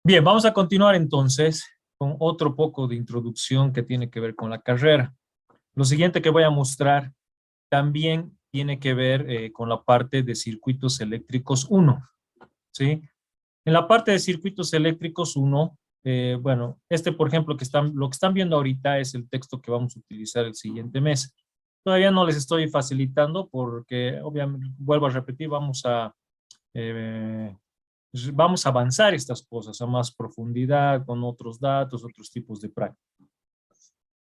Bien, vamos a continuar entonces con otro poco de introducción que tiene que ver con la carrera. Lo siguiente que voy a mostrar también tiene que ver con la parte de circuitos eléctricos 1, ¿sí? En la parte de circuitos eléctricos 1, bueno, por ejemplo, lo que están viendo ahorita es el texto que vamos a utilizar el siguiente mes. Todavía no les estoy facilitando porque, obviamente, vuelvo a repetir, eh, vamos a avanzar estas cosas a más profundidad, con otros datos, otros tipos de práctica.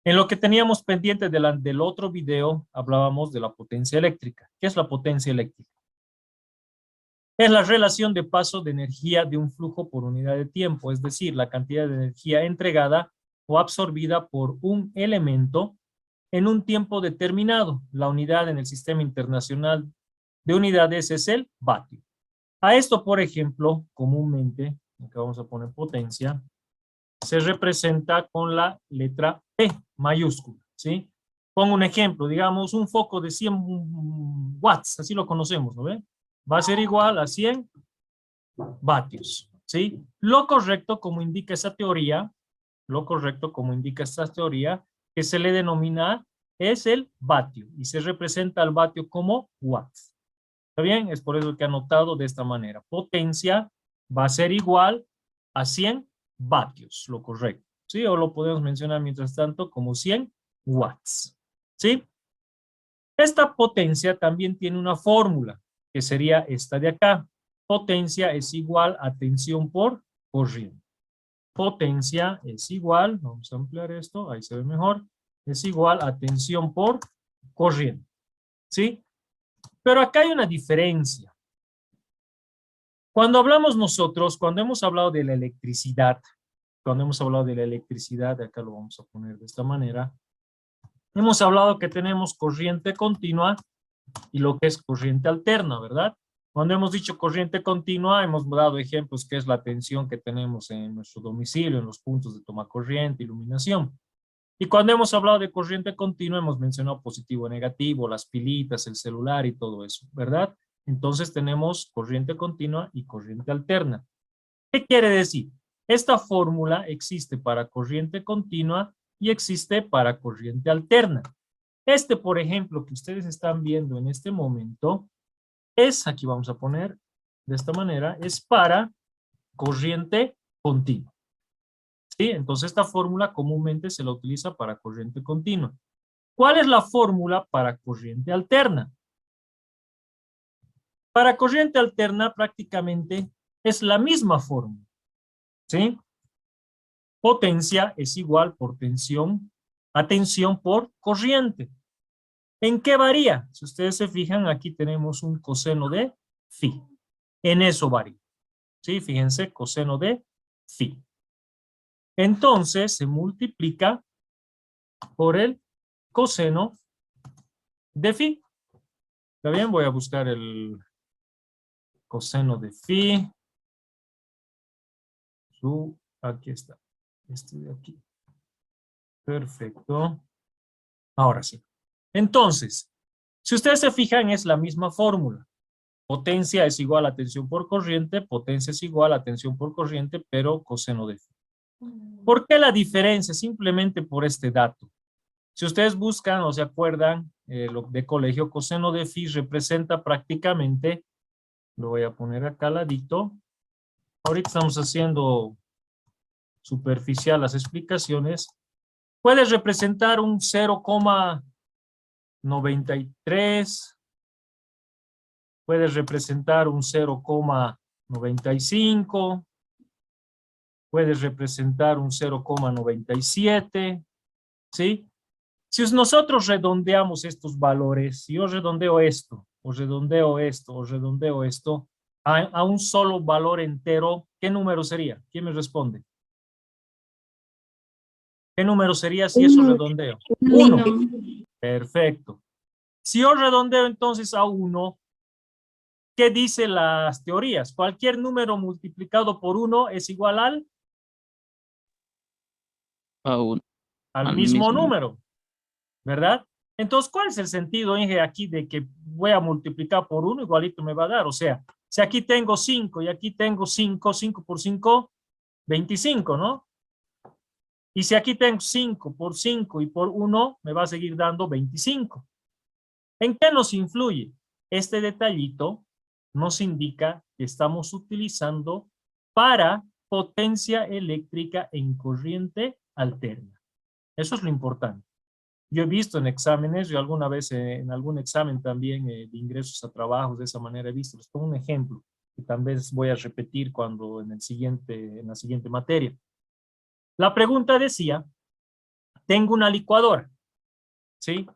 En lo que teníamos pendiente del otro video, hablábamos de la potencia eléctrica. ¿Qué es la potencia eléctrica? Es la relación de paso de energía de un flujo por unidad de tiempo, es decir, la cantidad de energía entregada o absorbida por un elemento en un tiempo determinado. La unidad en el Sistema Internacional de Unidades es el vatio. A esto, por ejemplo, comúnmente, acá vamos a poner potencia, se representa con la letra P mayúscula, ¿sí? Pongo un ejemplo, digamos, un foco de 100 watts, así lo conocemos, ¿no ve? Va a ser igual a 100 vatios, ¿sí? Lo correcto, como indica esa teoría, que se le denomina, es el vatio, y se representa al vatio como watts. ¿Está bien? Es por eso que he anotado de esta manera. Potencia va a ser igual a 100 vatios, lo correcto. ¿Sí? O lo podemos mencionar mientras tanto como 100 watts. ¿Sí? Esta potencia también tiene una fórmula, que sería esta de acá. Potencia es igual a tensión por corriente. Potencia es igual, vamos a ampliar esto, ahí se ve mejor, es igual a tensión por corriente. ¿Sí? Pero acá hay una diferencia. Cuando hemos hablado de la electricidad, acá lo vamos a poner de esta manera, hemos hablado que tenemos corriente continua y lo que es corriente alterna, ¿verdad? Cuando hemos dicho corriente continua, hemos dado ejemplos que es la tensión que tenemos en nuestro domicilio, en los puntos de toma corriente, iluminación. Y cuando hemos hablado de corriente continua, hemos mencionado positivo, negativo, las pilitas, el celular y todo eso, ¿verdad? Entonces tenemos corriente continua y corriente alterna. ¿Qué quiere decir? Esta fórmula existe para corriente continua y existe para corriente alterna. Por ejemplo, que ustedes están viendo en este momento, aquí vamos a poner de esta manera, es para corriente continua. ¿Sí? Entonces esta fórmula comúnmente se la utiliza para corriente continua. ¿Cuál es la fórmula para corriente alterna? Para corriente alterna prácticamente es la misma fórmula. ¿Sí? Potencia es igual por tensión a tensión por corriente. ¿En qué varía? Si ustedes se fijan, aquí tenemos un coseno de phi. En eso varía. ¿Sí? Fíjense, coseno de phi. Entonces se multiplica por el coseno de phi. ¿Está bien? Voy a buscar el coseno de phi. Aquí está. Este de aquí. Perfecto. Ahora sí. Entonces, si ustedes se fijan, es la misma fórmula. Potencia es igual a tensión por corriente, potencia es igual a tensión por corriente, pero coseno de phi. ¿Por qué la diferencia? Simplemente por este dato. Si ustedes buscan o se acuerdan lo de colegio, coseno de phi representa prácticamente, lo voy a poner acá al ladito. Ahorita estamos haciendo superficial las explicaciones. Puede representar un 0,93, puede representar un 0,95, puede representar un 0,97, ¿sí? Si nosotros redondeamos estos valores, si yo redondeo esto, o redondeo esto, o redondeo esto, a un solo valor entero, ¿qué número sería? ¿Quién me responde? ¿Qué número sería si eso redondeo? 1. Perfecto. Si yo redondeo entonces a 1, ¿qué dicen las teorías? Cualquier número multiplicado por 1 es igual al mismo número, ¿verdad? Entonces, ¿cuál es el sentido, Inge, aquí de que voy a multiplicar por 1, igualito me va a dar? O sea, si aquí tengo 5 y aquí tengo 5, 5 por 5, 25, ¿no? Y si aquí tengo 5 por 5 y por 1, me va a seguir dando 25. ¿En qué nos influye? Este detallito nos indica que estamos utilizando para potencia eléctrica en corriente alterna. Eso es lo importante. Yo he visto en exámenes, yo alguna vez en algún examen también de ingresos a trabajos de esa manera he visto. Les pongo un ejemplo que tal vez voy a repetir cuando en la siguiente materia. La pregunta decía, tengo una licuadora, ¿sí?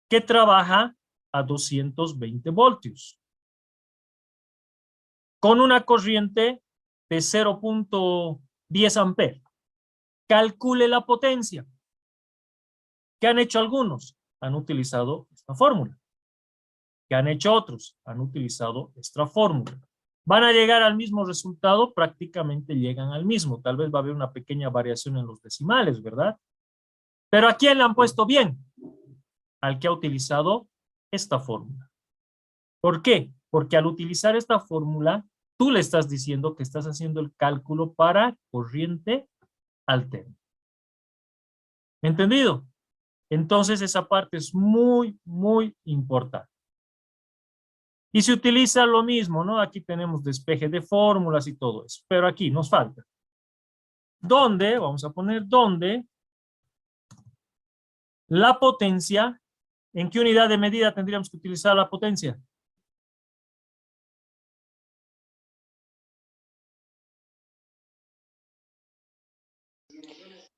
Que trabaja a 220 voltios con una corriente de 0.10 amperes. Calcule la potencia. ¿Qué han hecho algunos? Han utilizado esta fórmula. ¿Qué han hecho otros? Han utilizado esta fórmula. ¿Van a llegar al mismo resultado? Prácticamente llegan al mismo. Tal vez va a haber una pequeña variación en los decimales, ¿verdad? Pero ¿a quién le han puesto bien? Al que ha utilizado esta fórmula. ¿Por qué? Porque al utilizar esta fórmula, tú le estás diciendo que estás haciendo el cálculo para corriente alterna. ¿Entendido? Entonces esa parte es muy, muy importante. Y se utiliza lo mismo, ¿no? Aquí tenemos despeje de fórmulas y todo eso. Pero aquí nos falta. ¿Dónde? Vamos a poner ¿dónde? La potencia. ¿En qué unidad de medida tendríamos que utilizar la potencia?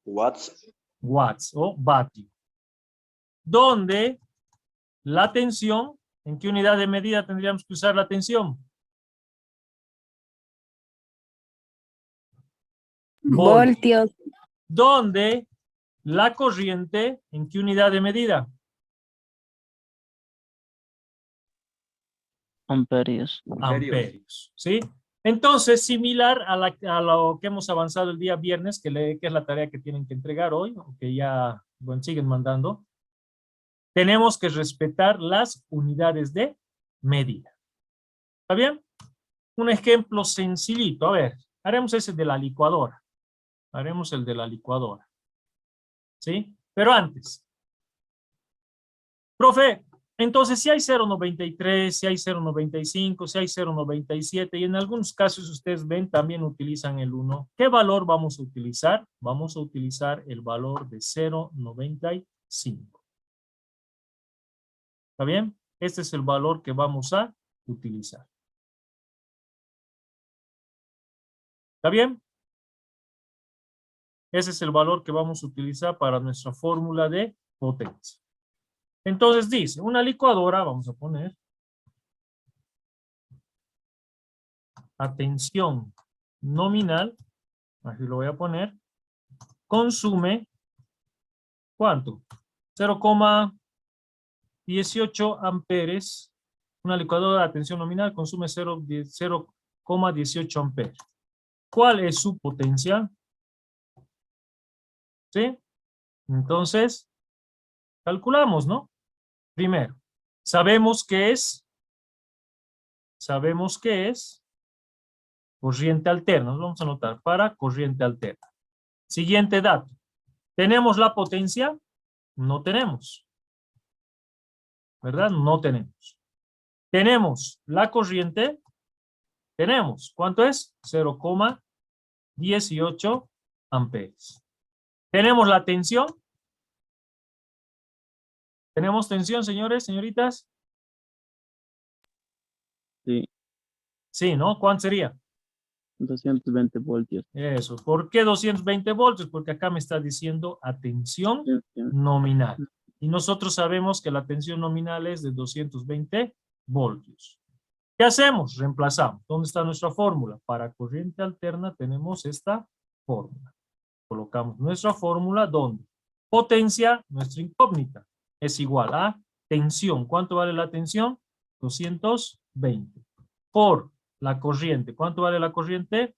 Watts. Watts o vatio. ¿Dónde la tensión? ¿En qué unidad de medida tendríamos que usar la tensión? Voltios. ¿Dónde la corriente? ¿En qué unidad de medida? Amperios. Amperios, ¿sí? Entonces, similar a lo que hemos avanzado el día viernes, que es la tarea que tienen que entregar hoy, o que ya, bueno, siguen mandando, tenemos que respetar las unidades de medida. ¿Está bien? Un ejemplo sencillito, a ver, haremos ese de la licuadora. Haremos el de la licuadora. ¿Sí? Pero antes. Profe, entonces si hay 0.93, si hay 0.95, si hay 0.97 y en algunos casos ustedes ven también utilizan el 1. ¿Qué valor vamos a utilizar? Vamos a utilizar el valor de 0.95. ¿Está bien? Este es el valor que vamos a utilizar. ¿Está bien? Ese es el valor que vamos a utilizar para nuestra fórmula de potencia. Entonces dice, una licuadora, vamos a poner, a tensión nominal, aquí lo voy a poner, consume, ¿cuánto? 0,18 amperes. Una licuadora a tensión nominal consume 0,18 amperes. ¿Cuál es su potencia? ¿Sí? Entonces, calculamos, ¿no? Primero, sabemos que es corriente alterna. Nos vamos a anotar para corriente alterna. Siguiente dato. ¿Tenemos la potencia? No tenemos. ¿Verdad? No tenemos. ¿Tenemos la corriente? Tenemos. ¿Cuánto es? 0,18 amperes. ¿Tenemos la tensión? ¿Tenemos tensión, señores, señoritas? Sí, Sí, ¿no? ¿Cuánto sería? 220 voltios. Eso. ¿Por qué 220 voltios? Porque acá me está diciendo a tensión nominal. Y nosotros sabemos que la tensión nominal es de 220 voltios. ¿Qué hacemos? Reemplazamos. ¿Dónde está nuestra fórmula? Para corriente alterna tenemos esta fórmula. Colocamos nuestra fórmula donde potencia, nuestra incógnita, es igual a tensión. ¿Cuánto vale la tensión? 220. Por la corriente. ¿Cuánto vale la corriente?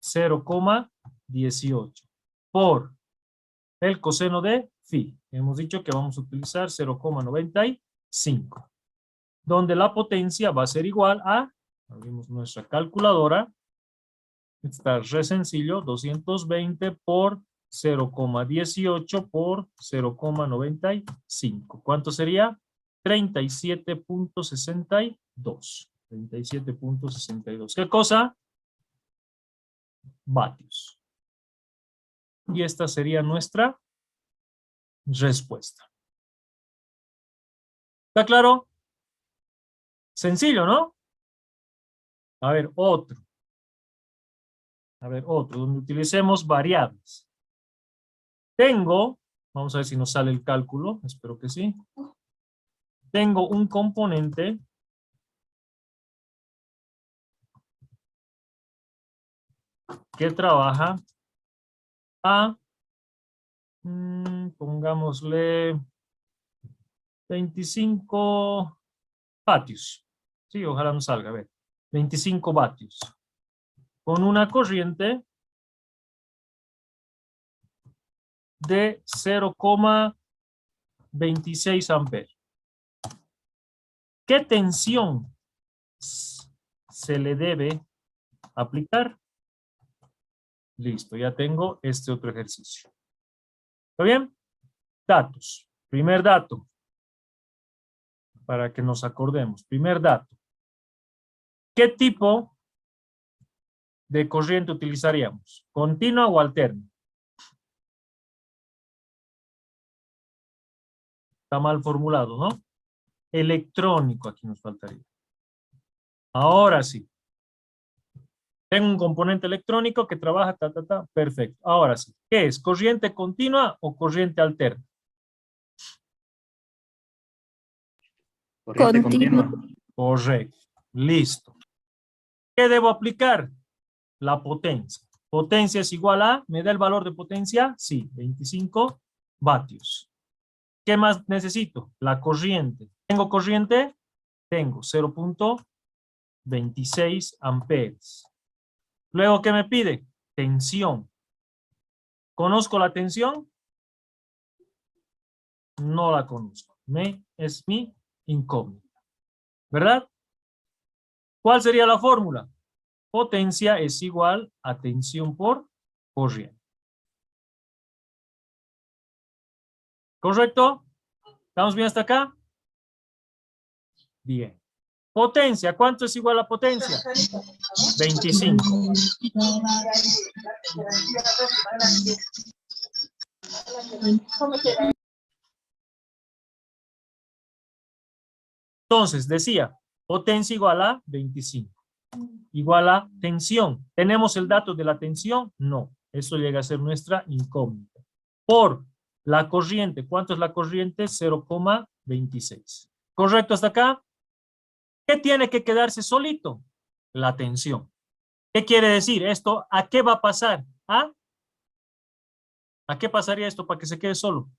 0,18. Por el coseno de phi. Hemos dicho que vamos a utilizar 0,95. Donde la potencia va a ser igual a, abrimos nuestra calculadora, Está re sencillo, 220 por 0,18 por 0,95. ¿Cuánto sería? 37.62. 37.62. ¿Qué cosa? Vatios. Y esta sería nuestra respuesta. ¿Está claro? Sencillo, ¿no? A ver, otro. A ver, otro, donde utilicemos variables. Tengo, vamos a ver si nos sale el cálculo, espero que sí. Tengo un componente que trabaja a, pongámosle 25 vatios. Sí, ojalá nos salga, a ver, 25 vatios. Con una corriente de 0,26 amperes. ¿Qué tensión se le debe aplicar? Listo, ya tengo este otro ejercicio. ¿Está bien? Datos. Primer dato. Para que nos acordemos. Primer dato. ¿Qué tipo de corriente utilizaríamos? ¿Continua o alterna? Está mal formulado, ¿no? Electrónico, aquí nos faltaría. Ahora sí. Tengo un componente electrónico que trabaja, perfecto. Ahora sí. ¿Qué es? ¿Corriente continua o corriente alterna? Corriente continua. Correcto. Listo. ¿Qué debo aplicar? La potencia. Potencia es igual a, ¿me da el valor de potencia? Sí, 25 vatios. ¿Qué más necesito? La corriente. ¿Tengo corriente? Tengo 0.26 amperes. Luego, ¿qué me pide? Tensión. ¿Conozco la tensión? No la conozco. Es mi incógnita. ¿Verdad? ¿Cuál sería la fórmula? Potencia es igual a tensión por corriente. ¿Correcto? ¿Estamos bien hasta acá? Bien. Potencia, ¿cuánto es igual a potencia? 25. Entonces, decía, potencia igual a 25. Igual a tensión. ¿Tenemos el dato de la tensión? No. Eso llega a ser nuestra incógnita. Por la corriente, ¿cuánto es la corriente? 0,26. ¿Correcto hasta acá? ¿Qué tiene que quedarse solito? La tensión. ¿Qué quiere decir esto? ¿A qué va a pasar? ¿Ah? ¿A qué pasaría esto para que se quede solo?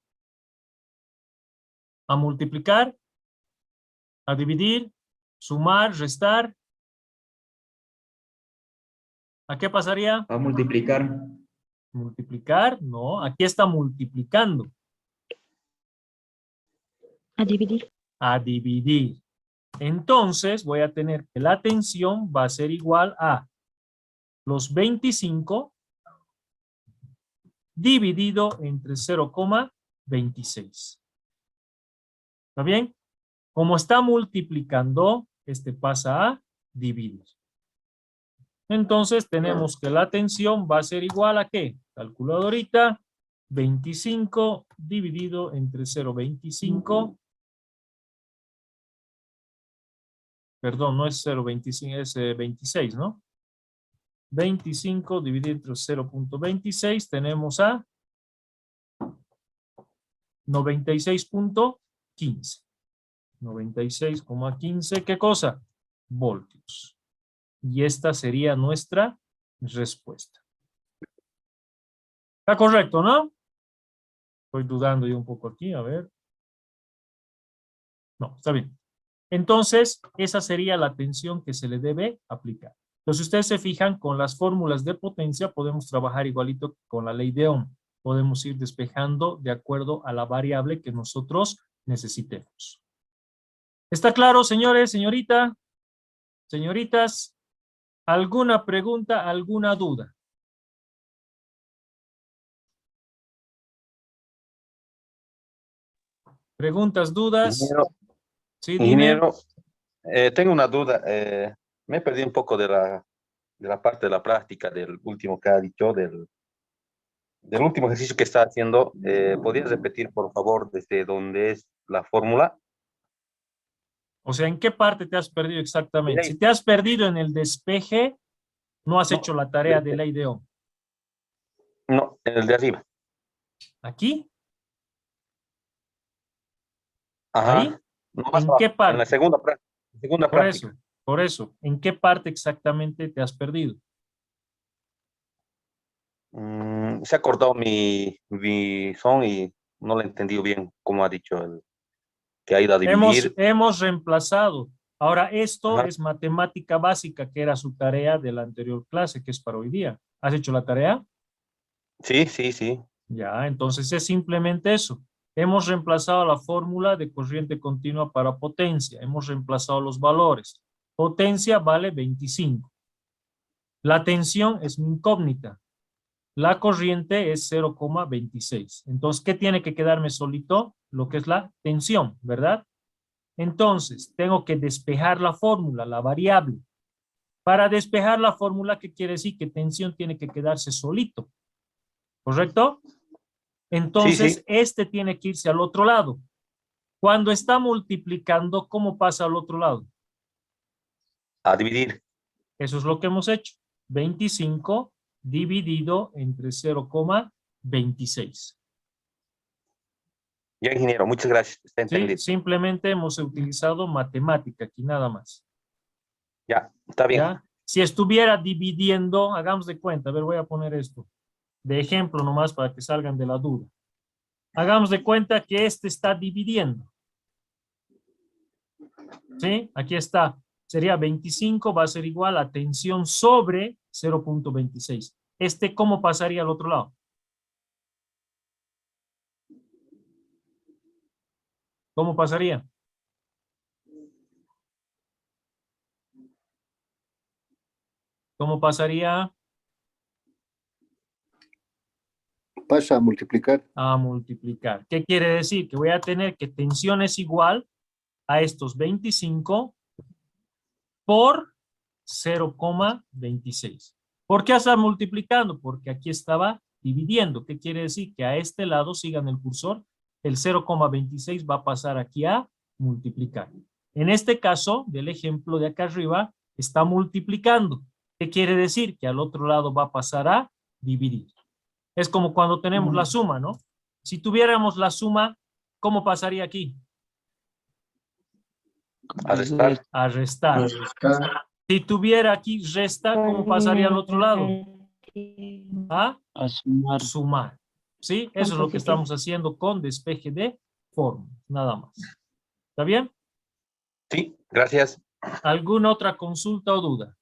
¿A multiplicar? ¿A dividir? ¿Sumar? ¿Restar? ¿A qué pasaría? Va a multiplicar. Multiplicar, no, aquí está multiplicando. A dividir. A dividir. Entonces voy a tener que la tensión va a ser igual a los 25 dividido entre 0,26. ¿Está bien? Como está multiplicando, este pasa a dividir. Entonces tenemos que la tensión va a ser igual a ¿qué? Calculadorita, 25 dividido entre 0,25. Perdón, no es 0,25, es 26, ¿no? 25 dividido entre 0.26 tenemos a 96.15. 96,15, ¿qué cosa? Voltios. Y esta sería nuestra respuesta. ¿Está correcto, no? Estoy dudando yo un poco aquí, a ver. No, está bien. Entonces, esa sería la tensión que se le debe aplicar. Entonces, ustedes se fijan, con las fórmulas de potencia podemos trabajar igualito con la ley de Ohm. Podemos ir despejando de acuerdo a la variable que nosotros necesitemos. ¿Está claro, señores, señorita? Señoritas. ¿Alguna pregunta, alguna duda? ¿Preguntas, dudas? Ingeniero, Sí, dime. ingeniero, tengo una duda. Me perdí un poco de la parte de la práctica del último que ha dicho, del último ejercicio que está haciendo. ¿Podrías repetir, por favor, desde dónde es la fórmula? O sea, ¿en qué parte te has perdido exactamente? Ley. Si te has perdido en el despeje, no has No, hecho la tarea de ley de Ohm. No, en el de arriba. ¿Aquí? Ajá. ¿Ahí? No, más ¿En abajo, qué en la parte? segunda, segunda Por práctica. eso, por eso. ¿En qué parte exactamente te has perdido? Se ha cortado mi son y no lo he entendido bien cómo ha dicho el que ha ido a dividir. Hemos reemplazado. Ahora, esto Ajá. es matemática básica, que era su tarea de la anterior clase, que es para hoy día. ¿Has hecho la tarea? Sí, sí, sí. Ya, entonces es simplemente eso. Hemos reemplazado la fórmula de corriente continua para potencia. Hemos reemplazado los valores. Potencia vale 25. La tensión es mi incógnita. La corriente es 0,26. Entonces, ¿qué tiene que quedarme solito? Lo que es la tensión, ¿verdad? Entonces, tengo que despejar la fórmula, la variable. Para despejar la fórmula, ¿qué quiere decir? Que tensión tiene que quedarse solito, ¿correcto? Sí, Entonces, sí. este tiene que irse al otro lado. Cuando está multiplicando, ¿cómo pasa al otro lado? A dividir. Eso es lo que hemos hecho. 25 dividido entre 0,26. Ya, ingeniero, muchas gracias. Está ¿Sí? entendido. Simplemente hemos utilizado matemática aquí, nada más. Ya, está bien. ¿Ya? Si estuviera dividiendo, hagamos de cuenta, a ver, voy a poner esto de ejemplo nomás para que salgan de la duda. Hagamos de cuenta que este está dividiendo. ¿Sí? Aquí está. Sería 25, va a ser igual a tensión sobre 0,26. ¿Cómo pasaría al otro lado? ¿Cómo pasaría? ¿Cómo pasaría? Pasa a multiplicar. A multiplicar. ¿Qué quiere decir? Que voy a tener que tensión es igual a estos 25 por 0,26. ¿Por qué está multiplicando? Porque aquí estaba dividiendo. ¿Qué quiere decir? Que a este lado, sigan el cursor, el 0,26 va a pasar aquí a multiplicar. En este caso, del ejemplo de acá arriba, está multiplicando. ¿Qué quiere decir? Que al otro lado va a pasar a dividir. Es como cuando tenemos la suma, ¿no? Si tuviéramos la suma, ¿cómo pasaría aquí? A restar. A restar. Si tuviera aquí resta, ¿cómo pasaría al otro lado? A A sumar. sumar. ¿Sí? Eso es lo que estamos haciendo con despeje de fórmula, nada más. ¿Está bien? Sí, gracias. ¿Alguna otra consulta o duda?